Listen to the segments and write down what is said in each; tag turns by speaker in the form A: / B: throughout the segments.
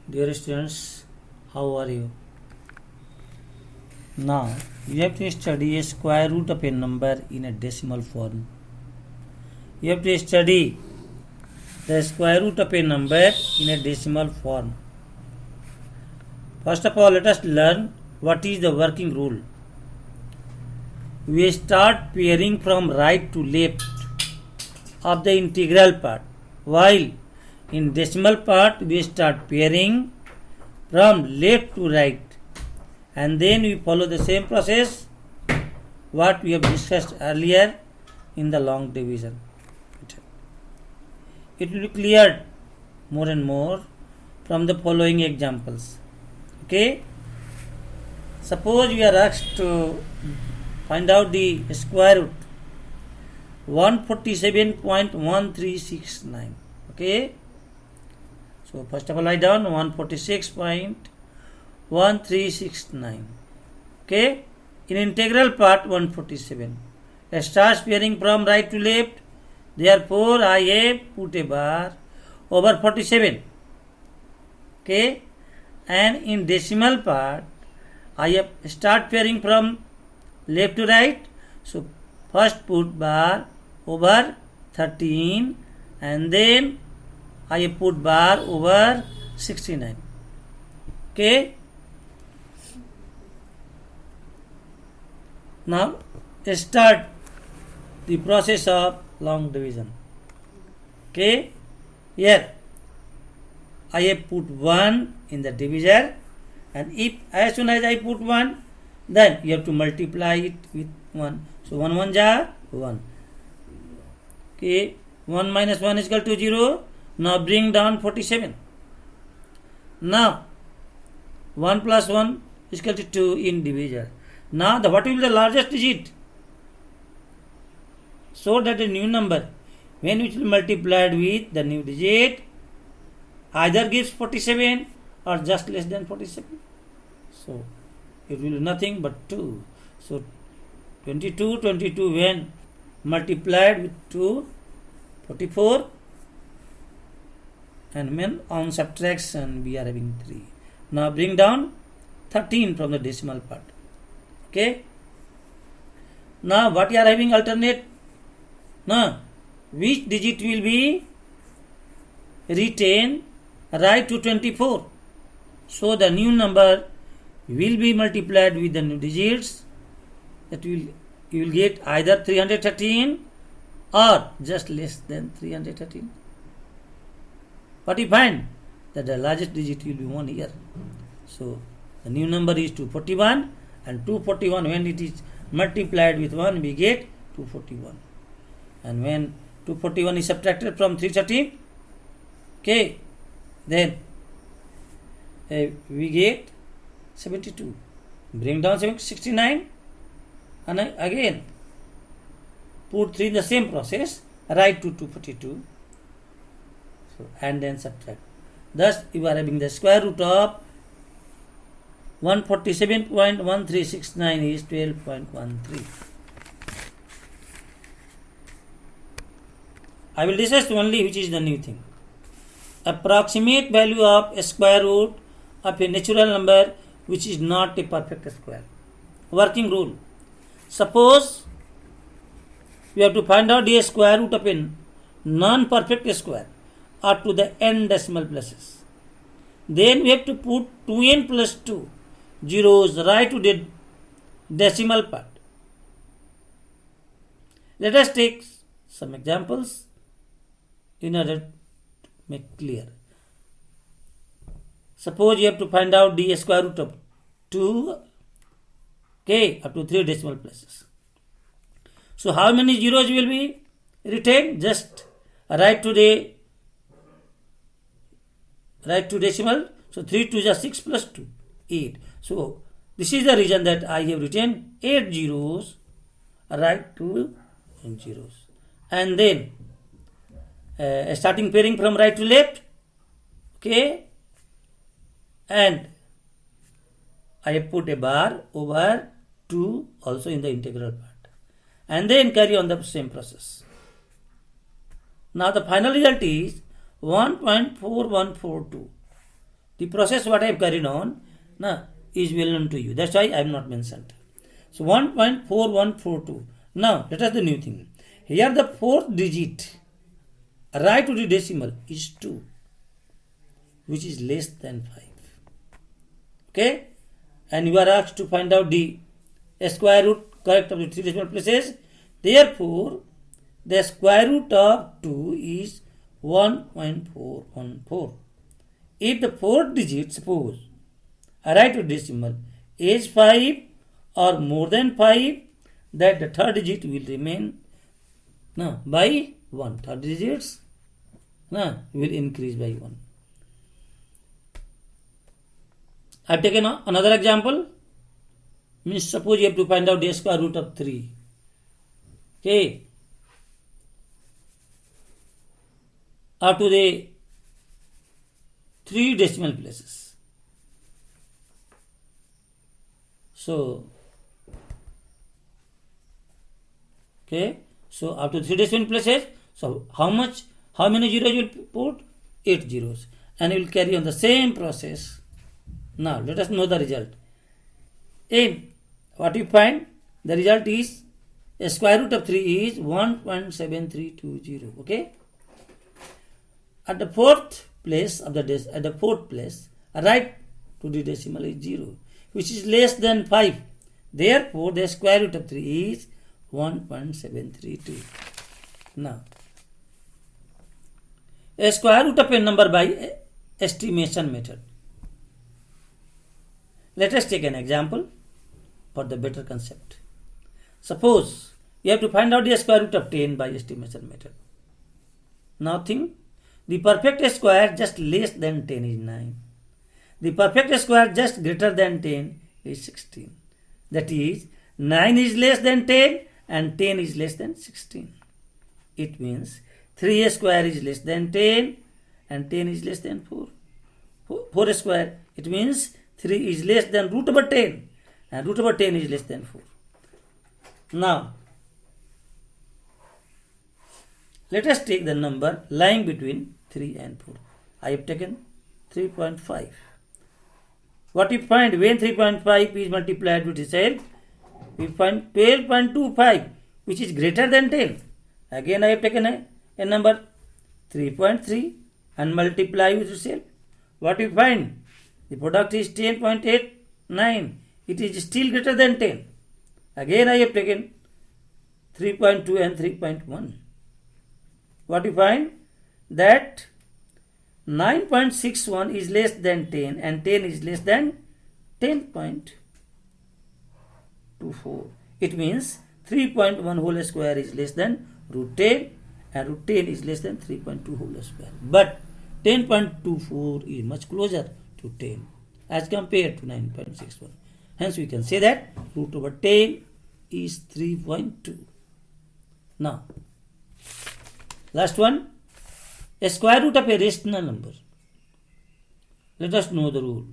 A: Dear students, how are you? Now, you have to study a square root of a number in a decimal form. You have to study the square root of a number in a decimal form. First of all, let us learn what is the working rule. We start pairing from right to left of the integral part, while in decimal part we start pairing from left to right, and then we follow the same process what we have discussed earlier in the long division. It will be cleared more and more from the following examples. Okay, suppose we are asked to find out the square root 147.1369. Okay, so first of all write down 146.1369. Okay, in integral part 147, starts pairing from right to left. Therefore, I have put a bar over 47. Okay, and in decimal part, I have start pairing from left to right. So first put bar over 13, and then I have put bar over 69. Okay. Now start the process of long division. Okay. Here I have put 1 in the divisor, and if as soon as I put 1, then you have to multiply it with 1. So 1 1 ja 1. Okay. 1 minus 1 is equal to 0. Now bring down 47. Now 1 plus 1 is equal to 2 in divisor. Now what will be the largest digit? So that a new number, when it will be multiplied with the new digit, either gives 47 or just less than 47. So it will be nothing but 2. So 22 when multiplied with 2, 44, and when on subtraction we are having 3. Now bring down 13 from the decimal part. Okay. Now what you are having alternate? Now which digit will be retained right to 24? So the new number will be multiplied with the new digits. That you will get either 313 or just less than 313. What you find? That the largest digit will be 1 here. So the new number is 241, and 241 when it is multiplied with 1 we get 241. And when 241 is subtracted from 313, okay, then we get 72. Bring down 69, and again put 3 in the same process, write to 242. So, and then subtract. Thus you are having the square root of 147.1369 is 12.13. I will discuss only which is the new thing. Approximate value of a square root of a natural number which is not a perfect square. Working rule. Suppose we have to find out the square root of a non-perfect square up to the n decimal places. Then we have to put 2n plus 2 zeros right to the decimal part. Let us take some examples in order to make clear. Suppose you have to find out the square root of 2, okay, up to 3 decimal places. So how many zeros will be retained? Just write to decimal. So 3 2 is 6 plus 2, 8. So this is the reason that I have written 8 zeros, right to zeros. And then starting pairing from right to left, okay, and I have put a bar over 2 also in the integral part, and then carry on the same process. Now the final result is 1.4142. The process what I have carried on is well known to you. That's why I have not mentioned. So 1.4142. Now let us the new thing. Here the fourth digit right to the decimal is 2, which is less than 5. Okay? And you are asked to find out the square root correct of the three decimal places. Therefore, the square root of 2 is 1.414. If the fourth digit, suppose, right to decimal is 5 or more than 5, that the third digit will remain by 1. Third digits will increase by 1. I have taken another example. Means suppose you have to find out the square root of 3. Okay. Up to the 3 decimal places. So, okay. So up to 3 decimal places. So how many zeros you will put? 8 zeros. And you will carry on the same process. Now let us know the result. In what you find? The result is a square root of 3 is 1.7320. Okay. At the fourth place right to the decimal is 0, which is less than 5. Therefore, the square root of 3 is 1.732. Now, a square root of a number by estimation method. Let us take an example for the better concept. Suppose you have to find out the square root of 10 by estimation method. Now think, the perfect square just less than 10 is 9. The perfect square just greater than 10 is 16. That is, 9 is less than 10 and 10 is less than 16. It means 3 square is less than 10 and 10 is less than 4. 4 square, it means 3 is less than root over 10 and root over 10 is less than 4. Now, let us take the number lying between 3 and 4. I have taken 3.5. What we find when 3.5 is multiplied with itself? We find 12.25, which is greater than 10. Again I have taken a number 3.3 and multiply with itself. What we find? The product is 10.89. It is still greater than 10. Again I have taken 3.2 and 3.1. What we find? That 9.61 is less than 10 and 10 is less than 10.24. It means 3.1 whole square is less than root 10 and root 10 is less than 3.2 whole square. But 10.24 is much closer to 10 as compared to 9.61. Hence we can say that root over 10 is 3.2. Now, last one. A square root of a rational number. Let us know the rule.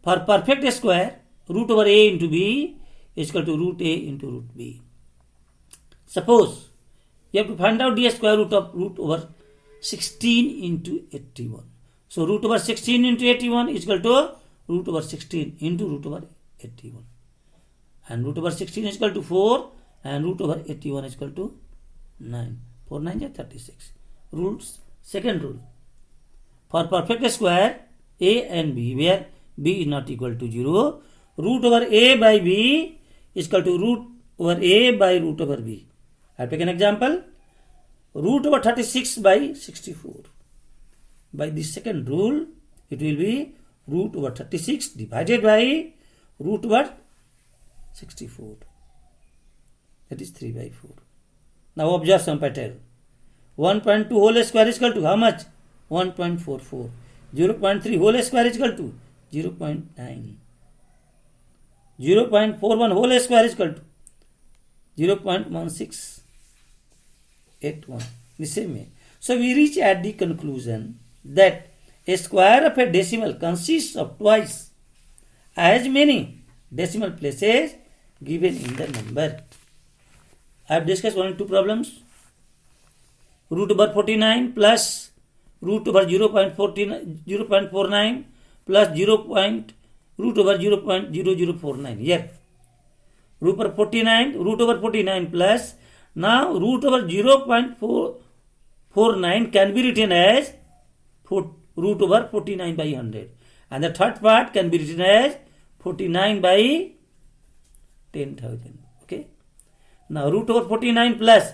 A: For perfect square, root over a into b is equal to root a into root b. Suppose you have to find out the square root of root over 16 into 81. So root over 16 into 81 is equal to root over 16 into root over 81. And root over 16 is equal to 4 and root over 81 is equal to 9. 4 9 is 36. Rules. Second rule. For perfect square a and b, where b is not equal to 0, root over a by b is equal to root over a by root over b. I have taken an example. Root over 36 by 64. By this second rule, it will be root over 36 divided by root over 64. That is 3 by 4. Now observe some pattern. 1.2 whole square is equal to how much? 1.44. 0.3 whole square is equal to 0.9. 0.41 whole square is equal to 0.1681. The same way. So we reach at the conclusion that a square of a decimal consists of twice as many decimal places given in the number. I have discussed one and two problems. Root over 49 plus root over 0.49 plus root over 0.0049. Here, root over 49 plus, now root over 0.449 can be written as root over 49 by 100. And the third part can be written as 49 by 10,000. Okay. Now root over 49 plus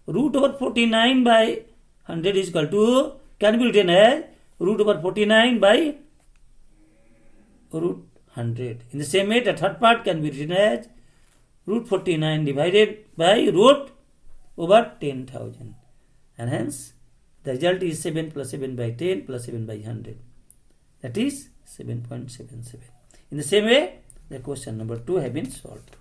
A: root over 49 by 100 is equal to, can be written as root over 49 by root 100. In the same way, the third part can be written as root 49 divided by root over 10,000. And hence, the result is 7 plus 7 by 10 plus 7 by 100. That is 7.77. In the same way, the question number 2 has been solved.